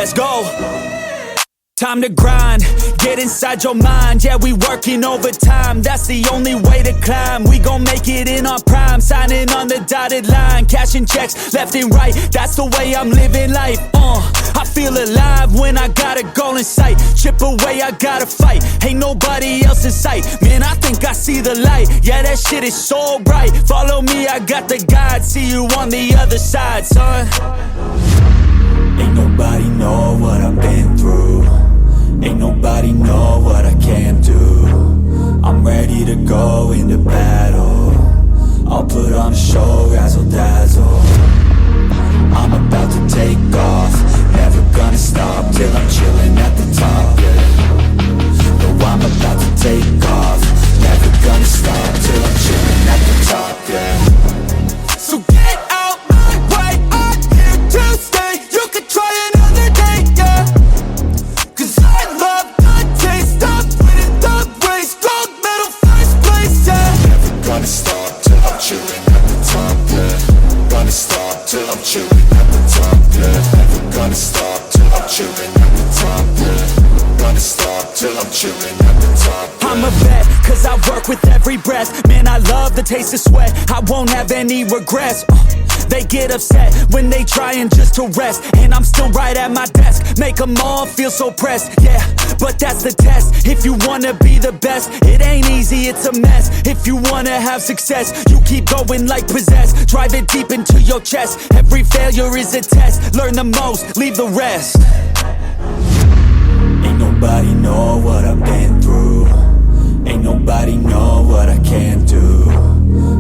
Let's go. Time to grind, get inside your mind. Yeah, we working overtime, that's the only way to climb. We gon' make it in our prime, signing on the dotted line. Cashing checks left and right, that's the way I'm living life. I feel alive when I got a goal in sight. Chip away, I gotta fight, ain't nobody else in sight. Man, I think I see the light, yeah, that shit is so bright. Follow me, I got the guide, see you on the other side, son. Ain't nobody know what I've been through. Ain't nobody know what I can do. I'm ready to go into battle. I'll put on a show, razzle dazzle. I'm about to take off, never gonna stop till I'm chilling at the top, yeah. No, I'm about to take off, never gonna stop till I'm chilling at the top, yeah. So get out my way, I'm here to stay. You can try another day, yeah. Cause I love the taste of winning the race. Gold medal, first place, yeah. Never gonna stop till I'm chilling at the top, yeah. Gonna stop till I'm chilling at the top, yeah. Never gonna stop till I'm chilling at the top, yeah. Gonna stop till I'm chilling at the top, yeah. I'm a vet, cause I work with every breath. Man, I love the taste of sweat, I won't have any regrets. They get upset when they trying just to rest, and I'm still right at my desk, make them all feel so pressed. Yeah, but that's the test. If you wanna be the best, it ain't easy, it's a mess. If you wanna have success, you keep going like possessed. Drive it deep into your chest. Every failure is a test. Learn the most, leave the rest. Ain't nobody know what I've been through. Ain't nobody know what I can do.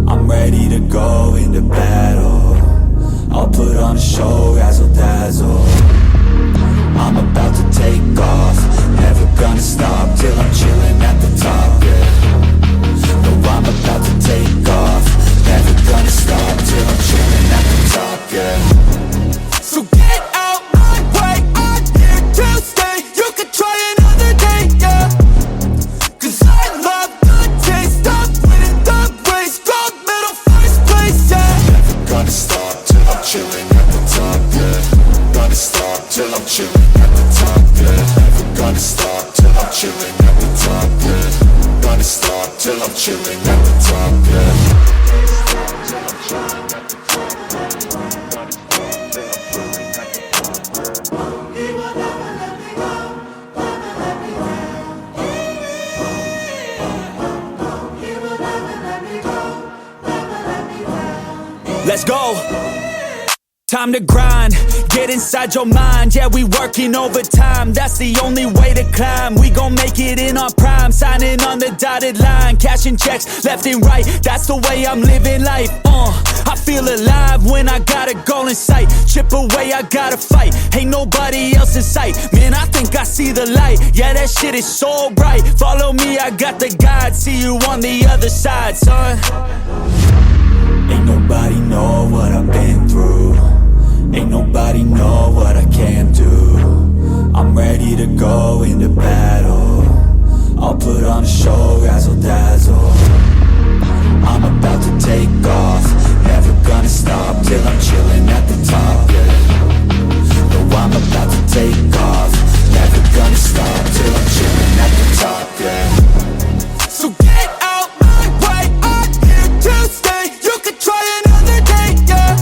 I'm ready to go into battle. I'll put on a show, razzle dazzle. I'm about to take off, never gonna stop till I'm chilling at the top, yeah. No, I'm about to take off, never gonna stop till I'm chilling at the top, yeah. So get out my way, I'm here to stay. You can try another day, yeah. Cause I love the taste of winning the race. Gold medal, first place, yeah. Never gonna stop till I'm chilling at the top, yeah. Gonna stop till I'm chilling at the top, yeah. Never gonna stop till I'm chilling at the top, yeah. Gonna stop till I'm chilling at the top, yeah. Let's go. Time to grind, get inside your mind. Yeah, we working overtime, that's the only way to climb. We gon' make it in our prime, signing on the dotted line. Cashing checks left and right, that's the way I'm living life. I feel alive when I got a goal in sight. Chip away, I gotta fight, ain't nobody else in sight. Man, I think I see the light, yeah, that shit is so bright. Follow me, I got the guide, see you on the other side, son. Ain't nobody know what I've been through. Ain't nobody know what I can do. I'm ready to go into battle. I'll put on a show, razzle dazzle. I'm about to take off, never gonna stop till I'm chilling at the top, yeah. No, I'm about to take off, never gonna stop till I'm chilling at the top, yeah. So get out my way, I'm here to stay. You can try another day, yeah.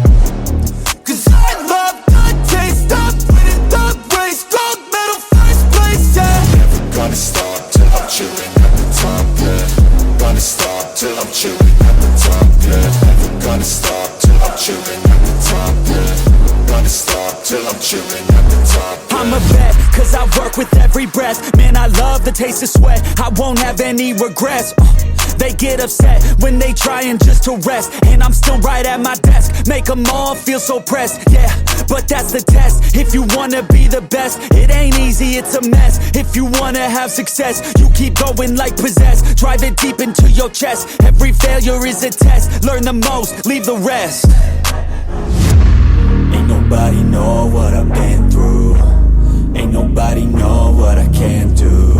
Cause I love the taste of winning the race. Gold medal, first place, yeah. Never gonna stop till I'm chilling at the top, yeah. Gonna stop till I'm chilling at the top, yeah. Never gonna stop till I'm chilling at the top, yeah. Gonna stop till I'm chilling at the top, yeah. I'm a vet, cause I work with every breath. Man, I love the taste of sweat, I won't have any regrets. They get upset when they trying just to rest, and I'm still right at my desk, make them all feel so pressed. Yeah, but that's the test. If you wanna be the best, it ain't easy, it's a mess. If you wanna have success, you keep going like possessed. Drive it deep into your chest. Every failure is a test. Learn the most, leave the rest. Ain't nobody know what I've been through. Ain't nobody know what I can do.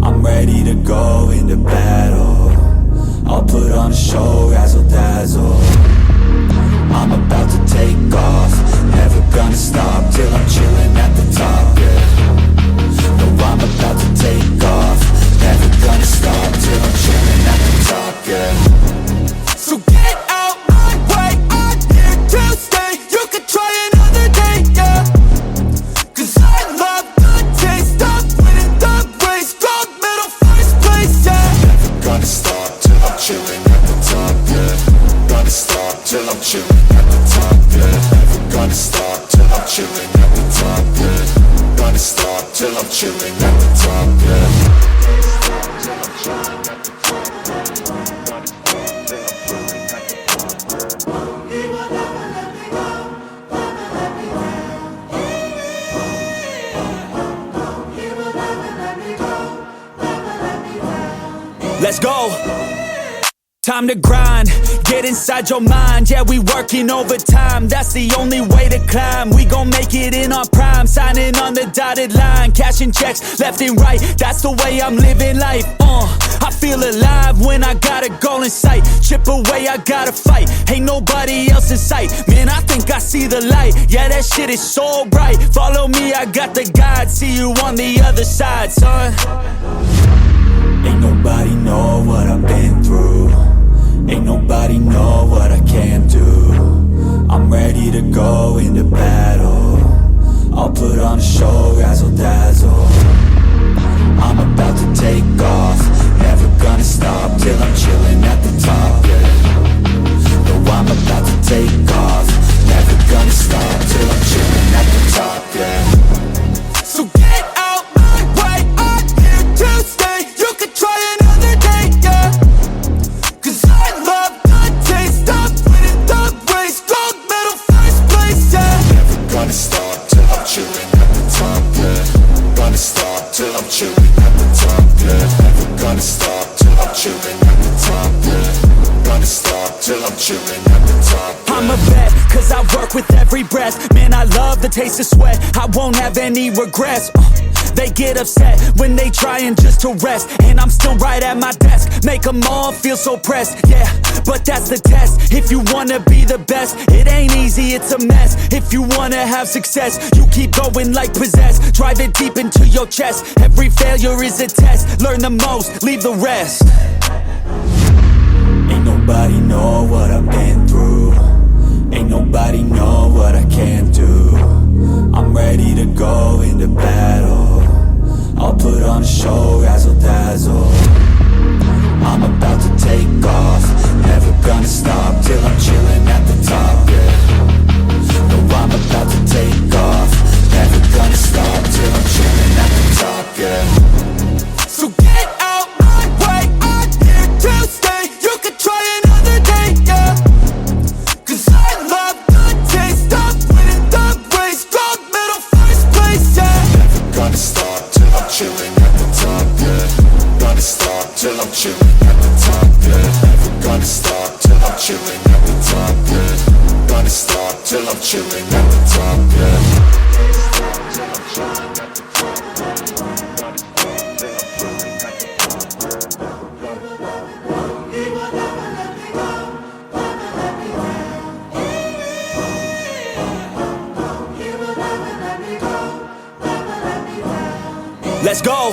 I'm ready to go into battle. I'll put on a show, razzle dazzle. I'm about to take off, never gonna stop till I'm chilling at the top, yeah. No, I'm about to take off, never gonna stop till I'm chilling at the top, yeah. So get out my way, I'm here to stay. You could try another day, yeah. 'Cause I love the taste of winning the race. Gold medal, first place, yeah. Never gonna stop till I'm chilling at the top, yeah. Gonna stop till I'm chilling at the top, yeah. Never gonna stop till I'm chilling at the top, yeah. Gonna stop till I'm chilling at the top, yeah. Let's go. Time to grind, get inside your mind. Yeah, we working overtime, that's the only way to climb. We gon' make it in our prime, signing on the dotted line. Cashing checks left and right, that's the way I'm living life. I feel alive when I got a goal in sight. Chip away, I gotta fight, ain't nobody else in sight. Man, I think I see the light, yeah, that shit is so bright. Follow me, I got the guide, see you on the other side, son. Ain't nobody know what I've been through. Ain't nobody know what I can do. I'm ready to go into battle. I'll put on a show, razzle dazzle. I'm about to take off, never gonna stop till I'm chilling at the top, yeah. No, I'm about to take off, never gonna stop till I'm chilling at the top, yeah. So get out my way, I'm here to stay. You could try another day, yeah. 'Cause I love the taste of winning the race. Gold medal, first place, yeah. Never gonna stop till I'm chilling at the top, yeah. Gonna stop till I'm chilling at the top, yeah. Never gonna stop till I'm chilling at the top, yeah. Gonna stop till I'm chilling at the top, yeah. I'm a vet, 'cause I work with every breath. Man, I love the taste of sweat, I won't have any regrets. They get upset when they trying just to rest, and I'm still right at my desk, make them all feel so pressed, yeah. But that's the test, if you wanna be the best. It ain't easy, it's a mess. If you wanna have success, you keep going like possessed. Drive it deep into your chest, every failure is a test. Learn the most, leave the rest. Ain't nobody know what I've been through. Ain't nobody know what I can do. I'm ready to go into battle. I'll put on a show, razzle dazzle. I'm about to take off, never gonna stop till I'm chilling at the top, yeah. No, I'm about to take off, never gonna stop till I'm chilling at the top, yeah. So get out my way, I'm here to stay. You could try another day, yeah. 'Cause I love the taste of winning the race. Gold medal, first place, yeah. Never gonna stop till I'm chilling at the top, yeah. Gonna stop till I'm chilling at the top, yeah. Never gonna stop till I'm chilling at the top, yeah. Gonna stop till I'm chilling at the top, yeah. Let's go.